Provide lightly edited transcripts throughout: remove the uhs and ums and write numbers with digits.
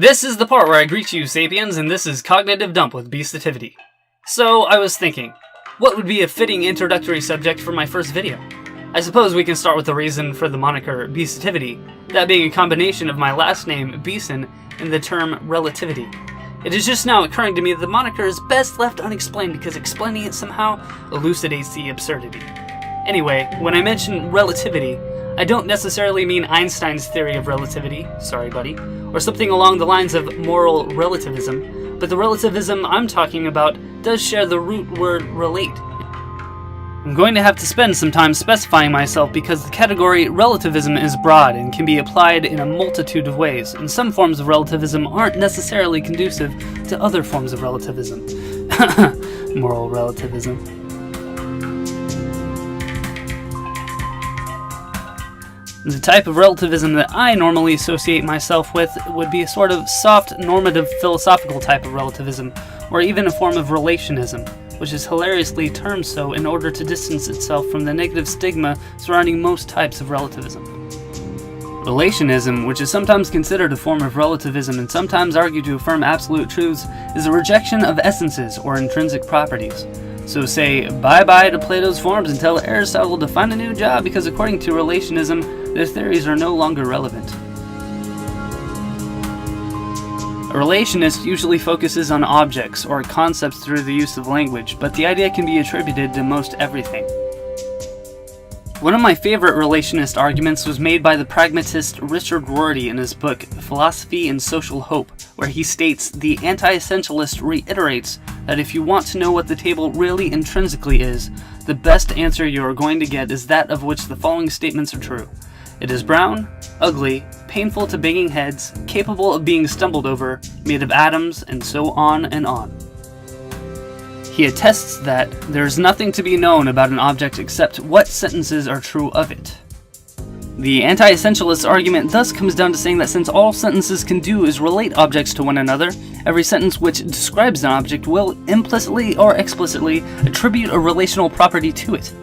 This is the part where I greet you, Sapiens, and this is Cognitive Dump with Beesativity. So, I was thinking, what would be a fitting introductory subject for my first video? I suppose we can start with the reason for the moniker Beesativity, that being a combination of my last name, Beeson, and the term relativity. It is just now occurring to me that the moniker is best left unexplained because explaining it somehow elucidates the absurdity. Anyway, when I mention relativity, I don't necessarily mean Einstein's theory of relativity, sorry buddy, or something along the lines of moral relativism, but the relativism I'm talking about does share the root word relate. I'm going to have to spend some time specifying myself because the category relativism is broad and can be applied in a multitude of ways, and some forms of relativism aren't necessarily conducive to other forms of relativism. Moral relativism. The type of relativism that I normally associate myself with would be a sort of soft, normative, philosophical type of relativism, or even a form of relationism, which is hilariously termed so in order to distance itself from the negative stigma surrounding most types of relativism. Relationism, which is sometimes considered a form of relativism and sometimes argued to affirm absolute truths, is a rejection of essences or intrinsic properties. So say bye-bye to Plato's forms and tell Aristotle to find a new job because according to relationism, their theories are no longer relevant. A relationist usually focuses on objects or concepts through the use of language, but the idea can be attributed to most everything. One of my favorite relationist arguments was made by the pragmatist Richard Rorty in his book Philosophy and Social Hope, where he states the anti-essentialist reiterates that if you want to know what the table really intrinsically is, the best answer you are going to get is that of which the following statements are true. It is brown, ugly, painful to banging heads, capable of being stumbled over, made of atoms, and so on and on. He attests that there is nothing to be known about an object except what sentences are true of it. The anti-essentialist argument thus comes down to saying that since all sentences can do is relate objects to one another, every sentence which describes an object will implicitly or explicitly attribute a relational property to it.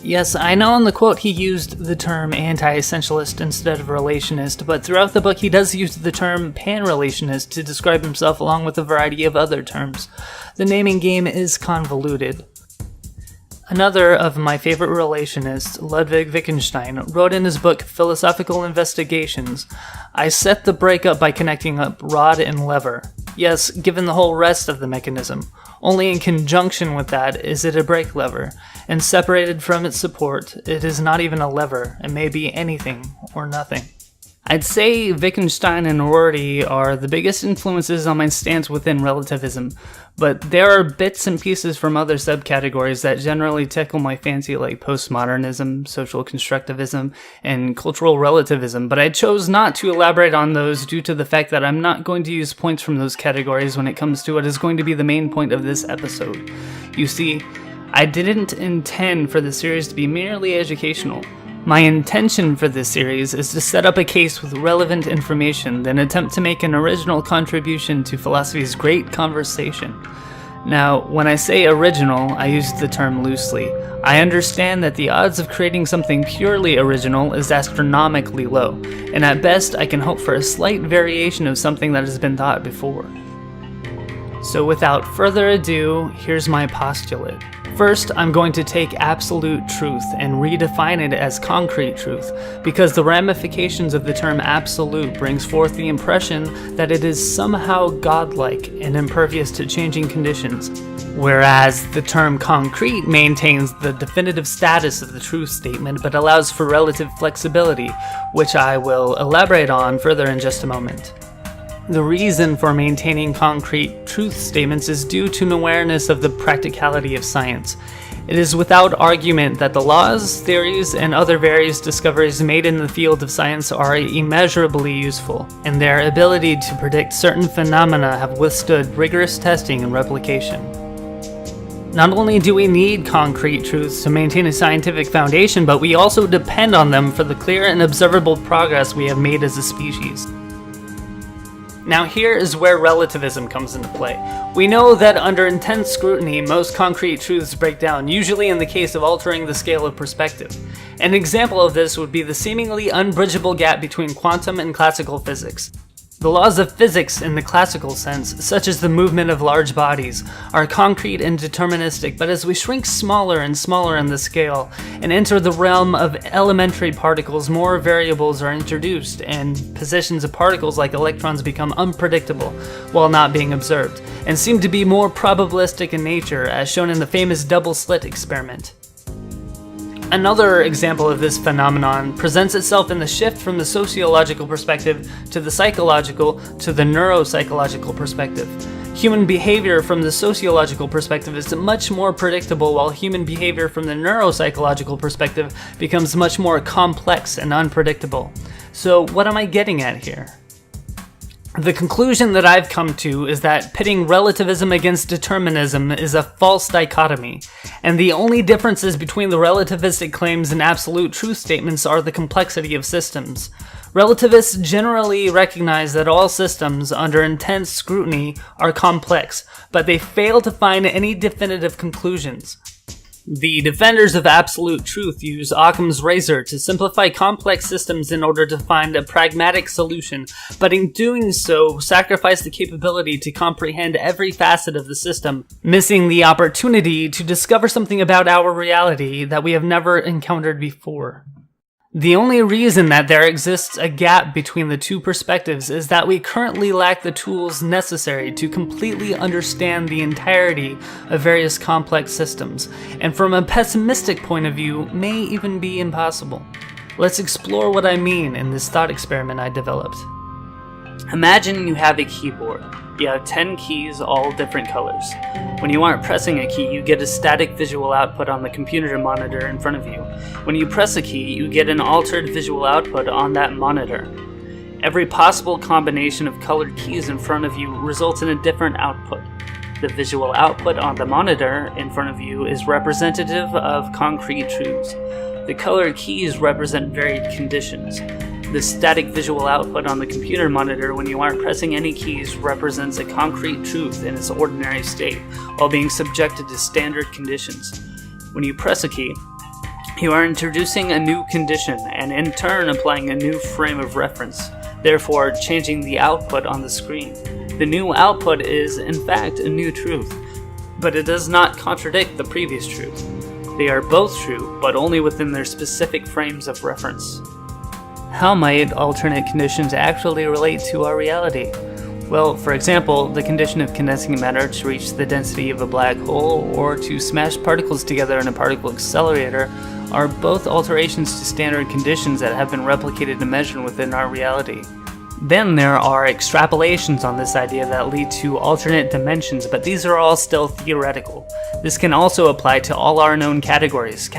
Yes, I know in the quote he used the term anti-essentialist instead of relationist, but throughout the book he does use the term pan-relationist to describe himself along with a variety of other terms. The naming game is convoluted. Another of my favorite relationists, Ludwig Wittgenstein, wrote in his book Philosophical Investigations, I set the break up by connecting up rod and lever. Yes, given the whole rest of the mechanism. Only in conjunction with that is it a brake lever, and separated from its support, it is not even a lever, it may be anything or nothing. I'd say Wittgenstein and Rorty are the biggest influences on my stance within relativism, but there are bits and pieces from other subcategories that generally tickle my fancy like postmodernism, social constructivism, and cultural relativism, but I chose not to elaborate on those due to the fact that I'm not going to use points from those categories when it comes to what is going to be the main point of this episode. You see, I didn't intend for the series to be merely educational. My intention for this series is to set up a case with relevant information, then attempt to make an original contribution to philosophy's great conversation. Now, when I say original, I use the term loosely. I understand that the odds of creating something purely original is astronomically low, and at best I can hope for a slight variation of something that has been thought before. So without further ado, here's my postulate. First, I'm going to take absolute truth and redefine it as concrete truth, because the ramifications of the term absolute brings forth the impression that it is somehow godlike and impervious to changing conditions, whereas the term concrete maintains the definitive status of the truth statement but allows for relative flexibility, which I will elaborate on further in just a moment. The reason for maintaining concrete truth statements is due to an awareness of the practicality of science. It is without argument that the laws, theories, and other various discoveries made in the field of science are immeasurably useful, and their ability to predict certain phenomena have withstood rigorous testing and replication. Not only do we need concrete truths to maintain a scientific foundation, but we also depend on them for the clear and observable progress we have made as a species. Now here is where relativism comes into play. We know that under intense scrutiny, most concrete truths break down, usually in the case of altering the scale of perspective. An example of this would be the seemingly unbridgeable gap between quantum and classical physics. The laws of physics in the classical sense, such as the movement of large bodies, are concrete and deterministic, but as we shrink smaller and smaller in the scale and enter the realm of elementary particles, more variables are introduced, and positions of particles like electrons become unpredictable while not being observed, and seem to be more probabilistic in nature, as shown in the famous double slit experiment. Another example of this phenomenon presents itself in the shift from the sociological perspective to the psychological to the neuropsychological perspective. Human behavior from the sociological perspective is much more predictable, while human behavior from the neuropsychological perspective becomes much more complex and unpredictable. So what am I getting at here? The conclusion that I've come to is that pitting relativism against determinism is a false dichotomy, and the only differences between the relativistic claims and absolute truth statements are the complexity of systems. Relativists generally recognize that all systems, under intense scrutiny, are complex, but they fail to find any definitive conclusions. The defenders of absolute truth use Occam's razor to simplify complex systems in order to find a pragmatic solution, but in doing so, sacrifice the capability to comprehend every facet of the system, missing the opportunity to discover something about our reality that we have never encountered before. The only reason that there exists a gap between the two perspectives is that we currently lack the tools necessary to completely understand the entirety of various complex systems, and from a pessimistic point of view, may even be impossible. Let's explore what I mean in this thought experiment I developed. Imagine you have a keyboard. You have 10 keys, all different colors. When you aren't pressing a key, you get a static visual output on the computer monitor in front of you. When you press a key, you get an altered visual output on that monitor. Every possible combination of colored keys in front of you results in a different output. The visual output on the monitor in front of you is representative of concrete truths. The colored keys represent varied conditions. The static visual output on the computer monitor when you aren't pressing any keys represents a concrete truth in its ordinary state, while being subjected to standard conditions. When you press a key, you are introducing a new condition, and in turn applying a new frame of reference, therefore changing the output on the screen. The new output is, in fact, a new truth, but it does not contradict the previous truth. They are both true, but only within their specific frames of reference. How might alternate conditions actually relate to our reality? Well, for example, the condition of condensing matter to reach the density of a black hole or to smash particles together in a particle accelerator are both alterations to standard conditions that have been replicated and measured within our reality. Then there are extrapolations on this idea that lead to alternate dimensions, but these are all still theoretical. This can also apply to all our known categories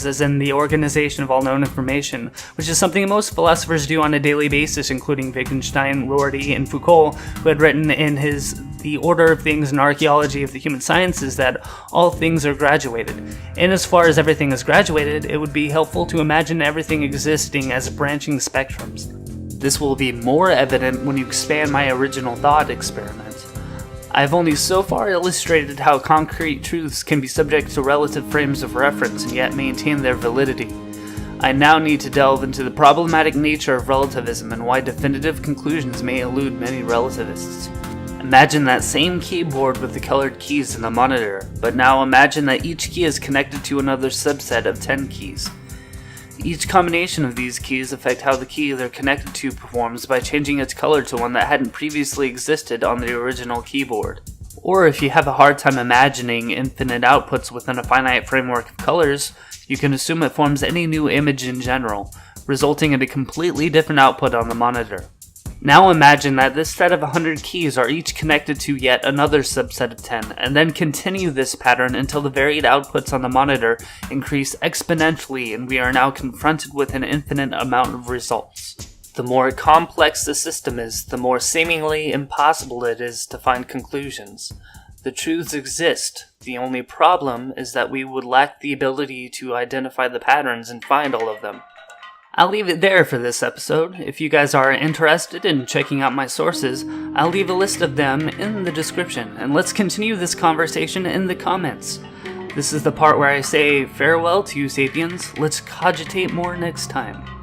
as in the organization of all known information, which is something most philosophers do on a daily basis, including Wittgenstein, Rorty, and Foucault, who had written in his The Order of Things and Archaeology of the Human Sciences that all things are graduated. And as far as everything is graduated, it would be helpful to imagine everything existing as branching spectrums. This will be more evident when you expand my original thought experiment. I've only so far illustrated how concrete truths can be subject to relative frames of reference and yet maintain their validity. I now need to delve into the problematic nature of relativism and why definitive conclusions may elude many relativists. Imagine that same keyboard with the colored keys in the monitor, but now imagine that each key is connected to another subset of 10 keys. Each combination of these keys affect how the key they're connected to performs by changing its color to one that hadn't previously existed on the original keyboard. Or if you have a hard time imagining infinite outputs within a finite framework of colors, you can assume it forms any new image in general, resulting in a completely different output on the monitor. Now imagine that this set of 100 keys are each connected to yet another subset of 10, and then continue this pattern until the varied outputs on the monitor increase exponentially and we are now confronted with an infinite amount of results. The more complex the system is, the more seemingly impossible it is to find conclusions. The truths exist. The only problem is that we would lack the ability to identify the patterns and find all of them. I'll leave it there for this episode. If you guys are interested in checking out my sources, I'll leave a list of them in the description, and let's continue this conversation in the comments. This is the part where I say farewell to you sapiens. Let's cogitate more next time.